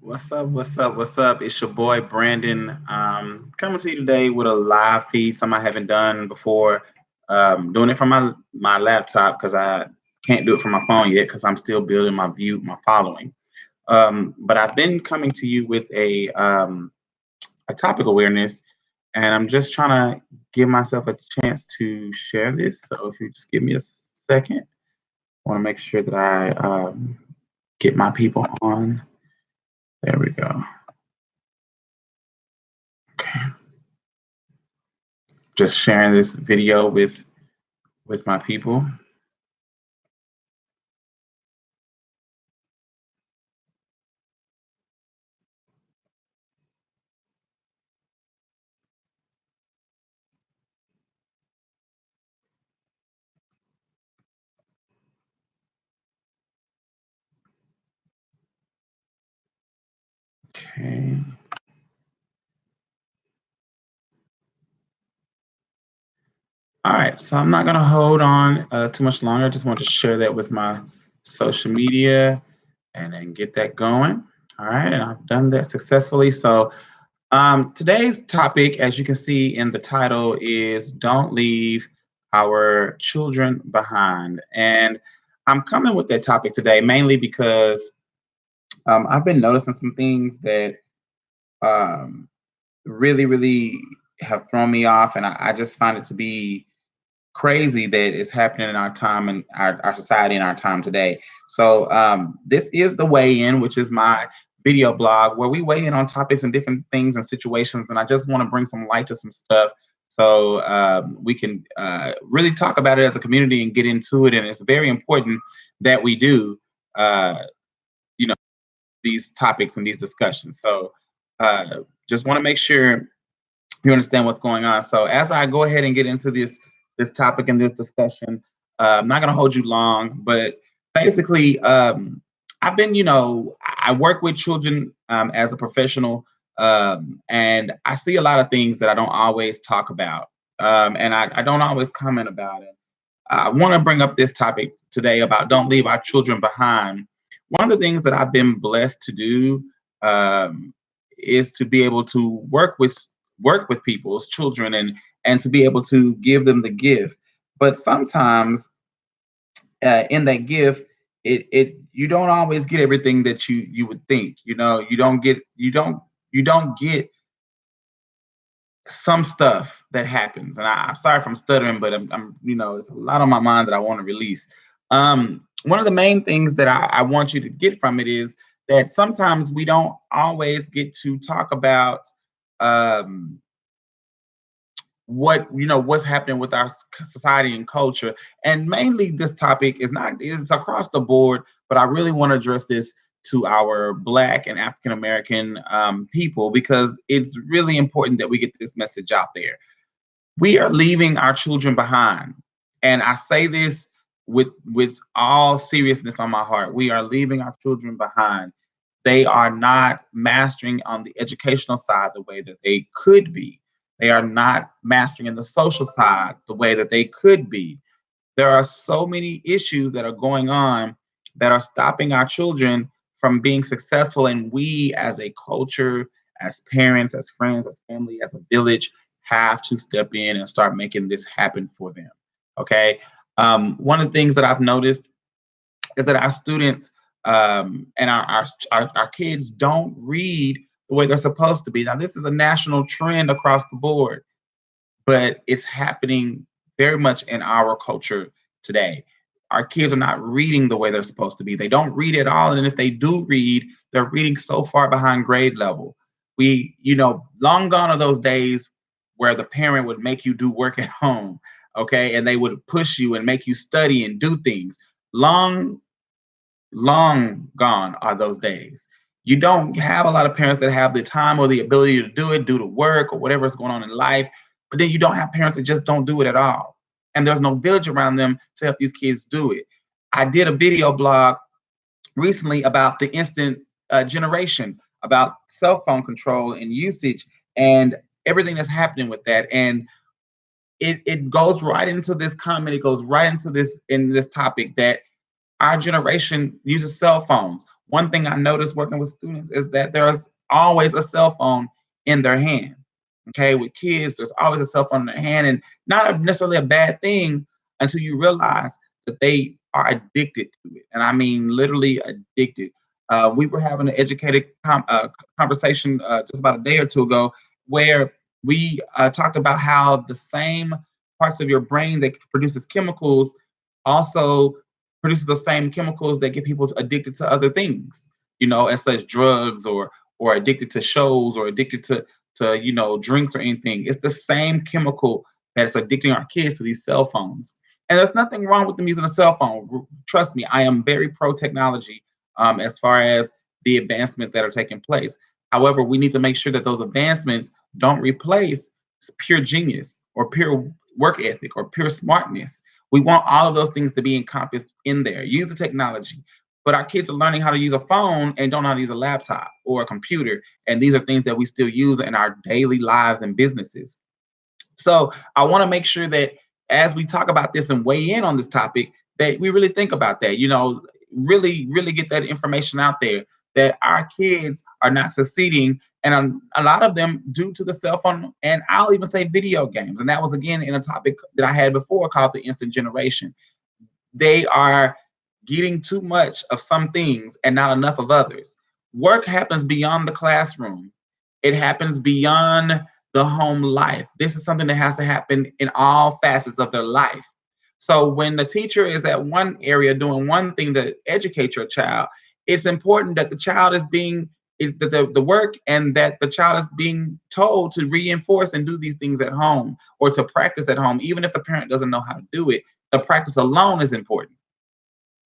What's up? What's up? What's up? It's your boy Brandon, coming to you today with a live feed, something I haven't done before. Doing it from my laptop because I can't do it from my phone yet because I'm still building my following. But I've been coming to you with a topic awareness, and I'm just trying to give myself a chance to share this. So if you just give me a second, I want to make sure that I get my people on. There we go. Okay. Just sharing this video with my people. Okay. All right. So I'm not gonna hold on too much longer. I just want to share that with my social media and then get that going. All right, and I've done that successfully. So today's topic, as you can see in the title, is "Don't Leave Our Children Behind." And I'm coming with that topic today mainly because I've been noticing some things that um, really have thrown me off, and I just find it to be crazy that is happening in our time and our society in our time today. So this is the Weigh In, which is my video blog where we weigh in on topics and different things and situations, and I just want to bring some light to some stuff so we can really talk about it as a community and get into it. And it's very important that we do, uh, you know, these topics and these discussions. So just want to make sure you understand what's going on. So as I go ahead and get into this topic and this discussion, I'm not going to hold you long, but basically, I've been, I work with children as a professional, and I see a lot of things that I don't always talk about, and I don't always comment about it. I want to bring up this topic today about don't leave our children behind. One of the things that I've been blessed to do um, is to be able to work with people's children and to be able to give them the gift. But sometimes in that gift, it you don't always get everything that you would think. You don't get some stuff that happens. And I'm sorry if I'm stuttering, but it's a lot on my mind that I want to release. One of the main things that I want you to get from it is that sometimes we don't always get to talk about um, what's happening with our society and culture. And mainly this topic is across the board, but I really want to address this to our Black and African American people because it's really important that we get this message out there. We are leaving our children behind, and I say this with all seriousness on my heart. We are leaving our children behind. They are not mastering on the educational side the way that they could be. They are not mastering in the social side the way that they could be. There are so many issues that are going on that are stopping our children from being successful. And we, as a culture, as parents, as friends, as family, as a village, have to step in and start making this happen for them. Okay. One of the things that I've noticed is that our students and our kids don't read the way they're supposed to be. Now, this is a national trend across the board, but it's happening very much in our culture today. Our kids are not reading the way they're supposed to be. They don't read at all. And if they do read, they're reading so far behind grade level. Long gone are those days where the parent would make you do work at home, okay? And they would push you and make you study and do things. Long Long gone are those days. You don't have a lot of parents that have the time or the ability to do it due to work or whatever is going on in life. But then you don't have parents that just don't do it at all. And there's no village around them to help these kids do it. I did a video blog recently about the instant generation, about cell phone control and usage and everything that's happening with that. And it goes right into this comment. It goes right into this topic that our generation uses cell phones. One thing I noticed working with students is that there's always a cell phone in their hand. Okay, with kids, there's always a cell phone in their hand, and not necessarily a bad thing until you realize that they are addicted to it. And I mean, literally addicted. We were having an educated conversation just about a day or two ago where we talked about how the same parts of your brain that produces chemicals also produces the same chemicals that get people addicted to other things, as such drugs or addicted to shows or addicted to drinks or anything. It's the same chemical that's addicting our kids to these cell phones. And there's nothing wrong with them using a cell phone. Trust me, I am very pro technology as far as the advancements that are taking place. However, we need to make sure that those advancements don't replace pure genius or pure work ethic or pure smartness. We want all of those things to be encompassed in there. Use the technology, but our kids are learning how to use a phone and don't know how to use a laptop or a computer. And these are things that we still use in our daily lives and businesses. So I want to make sure that as we talk about this and weigh in on this topic, that we really think about that, really, really get that information out there that our kids are not succeeding. And a lot of them due to the cell phone, and I'll even say video games. And that was again in a topic that I had before called the instant generation. They are getting too much of some things and not enough of others. Work happens beyond the classroom. It happens beyond the home life. This is something that has to happen in all facets of their life. So when the teacher is at one area doing one thing to educate your child, it's important that the child is being the work and that the child is being told to reinforce and do these things at home or to practice at home, even if the parent doesn't know how to do it. The practice alone is important.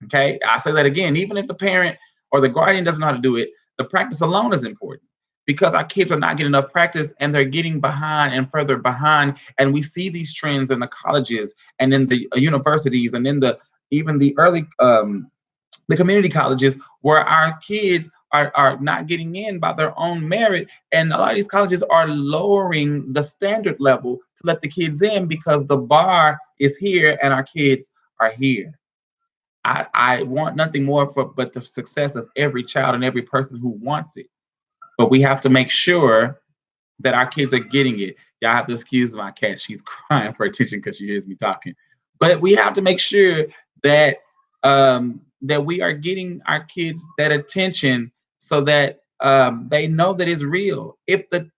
Okay, I say that again, even if the parent or the guardian doesn't know how to do it, the practice alone is important because our kids are not getting enough practice and they're getting behind and further behind. And we see these trends in the colleges and in the universities and in the even the early the community colleges where our kids are not getting in by their own merit. And a lot of these colleges are lowering the standard level to let the kids in because the bar is here and our kids are here. I want nothing more but the success of every child and every person who wants it. But we have to make sure that our kids are getting it. Y'all have to excuse my cat. She's crying for attention because she hears me talking. But we have to make sure that that we are getting our kids that attention so that they know that it's real. If the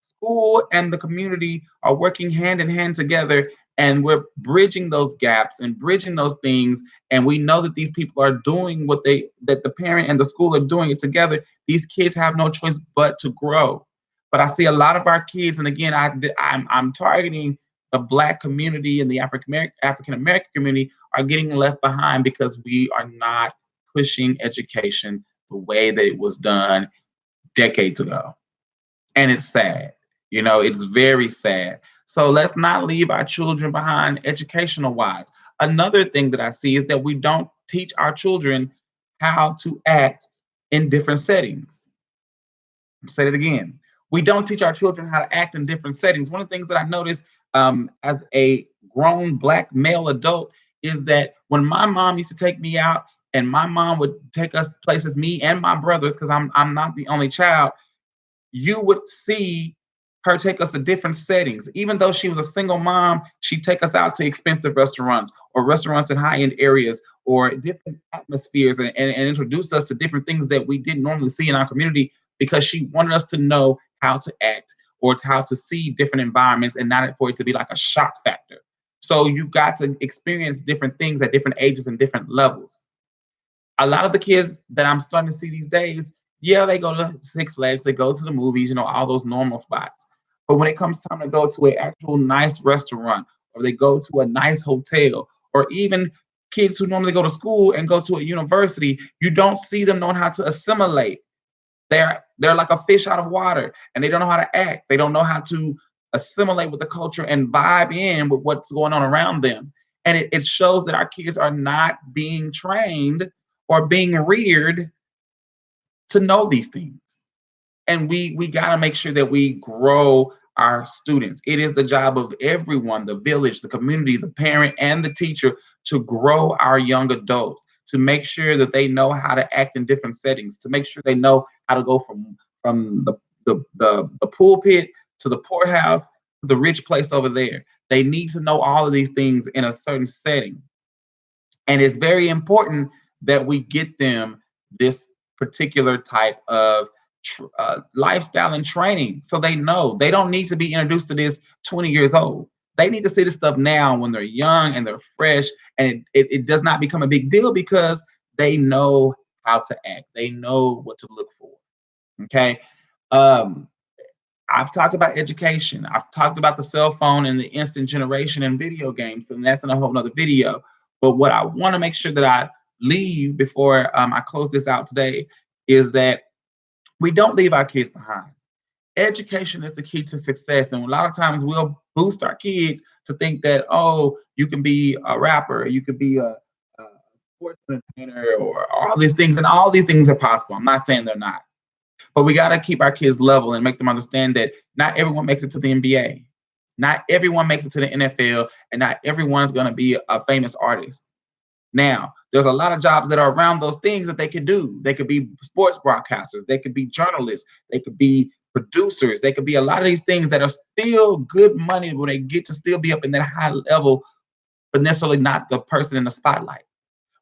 school and the community are working hand in hand together and we're bridging those gaps and bridging those things, and we know that these people are doing that the parent and the school are doing it together, these kids have no choice but to grow. But I see a lot of our kids, and again, I'm targeting the Black community and the African American community are getting left behind because we are not pushing education the way that it was done decades ago. And it's sad. It's very sad. So let's not leave our children behind educational wise. Another thing that I see is that we don't teach our children how to act in different settings. I'll say it again. We don't teach our children how to act in different settings. One of the things that I noticed as a grown Black male adult is that when my mom used to take me out and my mom would take us places, me and my brothers, because I'm not the only child, you would see her take us to different settings. Even though she was a single mom, she'd take us out to expensive restaurants or restaurants in high-end areas or different atmospheres and introduce us to different things that we didn't normally see in our community because she wanted us to know how to act or how to see different environments and not for it to be like a shock factor. So you got to experience different things at different ages and different levels. A lot of the kids that I'm starting to see these days, yeah, they go to Six Flags, they go to the movies, all those normal spots. But when it comes time to go to an actual nice restaurant, or they go to a nice hotel, or even kids who normally go to school and go to a university, you don't see them knowing how to assimilate. They're like a fish out of water, and they don't know how to act. They don't know how to assimilate with the culture and vibe in with what's going on around them. And it shows that our kids are not being trained or being reared to know these things. And we got to make sure that we grow our students. It is the job of everyone, the village, the community, the parent, and the teacher to grow our young adults, to make sure that they know how to act in different settings, to make sure they know how to go from the pulpit to the poorhouse to the rich place over there. They need to know all of these things in a certain setting. And it's very important that we get them this particular type of lifestyle and training so they know they don't need to be introduced to this 20 years old. They need to see this stuff now when they're young and they're fresh, and it does not become a big deal because they know how to act. They know what to look for. Okay. Um, I've talked about education. I've talked about the cell phone and the instant generation and video games, and that's in a whole nother video. But what I want to make sure that I leave before I close this out today is that we don't leave our kids behind. Education is the key to success, and a lot of times we'll boost our kids to think that, oh, you can be a rapper, you could be a sports entertainer, or all these things, and all these things are possible. I'm not saying they're not. But we got to keep our kids level and make them understand that not everyone makes it to the NBA. Not everyone makes it to the NFL, and not everyone is going to be a famous artist. Now, there's a lot of jobs that are around those things that they could do. They could be sports broadcasters, they could be journalists, they could be producers, they could be a lot of these things that are still good money when they get to still be up in that high level, but necessarily not the person in the spotlight.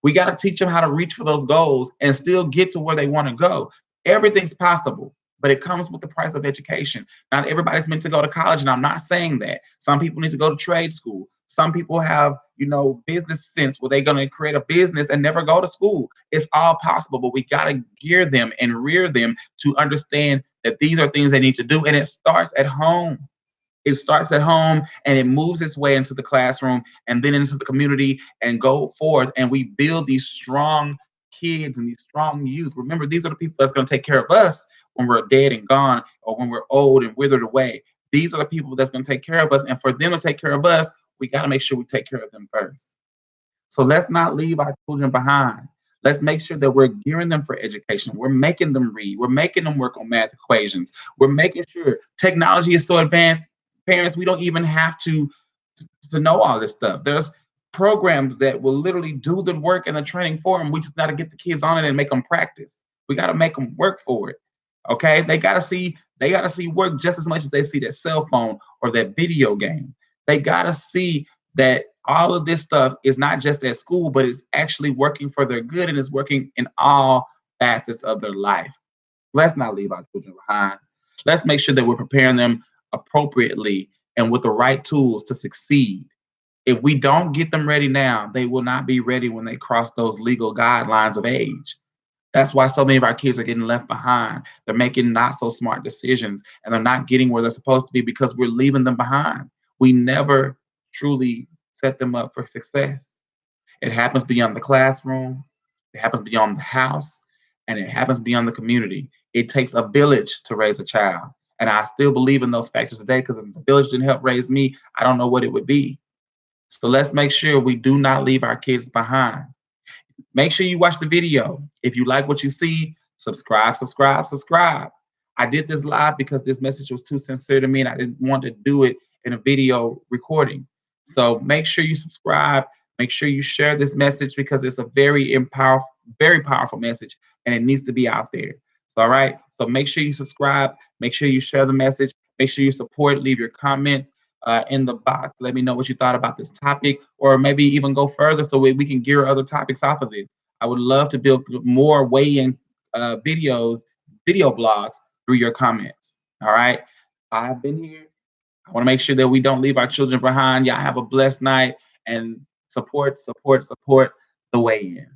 We got to teach them how to reach for those goals and still get to where they want to go. Everything's possible, but it comes with the price of education. Not everybody's meant to go to college, and I'm not saying that. Some people need to go to trade school. Some people have, business sense where they're going to create a business and never go to school. It's all possible, but we got to gear them and rear them to understand that these are things they need to do, and it starts at home. It starts at home and it moves its way into the classroom and then into the community and go forth. And we build these strong kids and these strong youth. Remember, these are the people that's going to take care of us when we're dead and gone, or when we're old and withered away. These are the people that's going to take care of us. And for them to take care of us, we got to make sure we take care of them first. So let's not leave our children behind. Let's make sure that we're gearing them for education. We're making them read. We're making them work on math equations. We're making sure technology is so advanced. Parents, we don't even have to know all this stuff. There's programs that will literally do the work and the training for them. We just got to get the kids on it and make them practice. We got to make them work for it. Okay, they got to see work just as much as they see that cell phone or that video game. They got to see that all of this stuff is not just at school, but it's actually working for their good, and it's working in all facets of their life. Let's not leave our children behind. Let's make sure that we're preparing them appropriately and with the right tools to succeed. If we don't get them ready now, they will not be ready when they cross those legal guidelines of age. That's why so many of our kids are getting left behind. They're making not so smart decisions, and they're not getting where they're supposed to be because we're leaving them behind. We never truly set them up for success. It happens beyond the classroom, it happens beyond the house, and it happens beyond the community. It takes a village to raise a child. And I still believe in those factors today, because if the village didn't help raise me, I don't know what it would be. So let's make sure we do not leave our kids behind. Make sure you watch the video. If you like what you see, subscribe, subscribe, subscribe. I did this live because this message was too sincere to me, and I didn't want to do it in a video recording. So make sure you subscribe. Make sure you share this message, because it's a very powerful message, and it needs to be out there. So, all right. So make sure you subscribe. Make sure you share the message. Make sure you support. Leave your comments in the box. Let me know what you thought about this topic, or maybe even go further so we can gear other topics off of this. I would love to build more weigh-in video blogs through your comments. All right. I've been here. I want to make sure that we don't leave our children behind. Y'all have a blessed night, and support the weigh-in.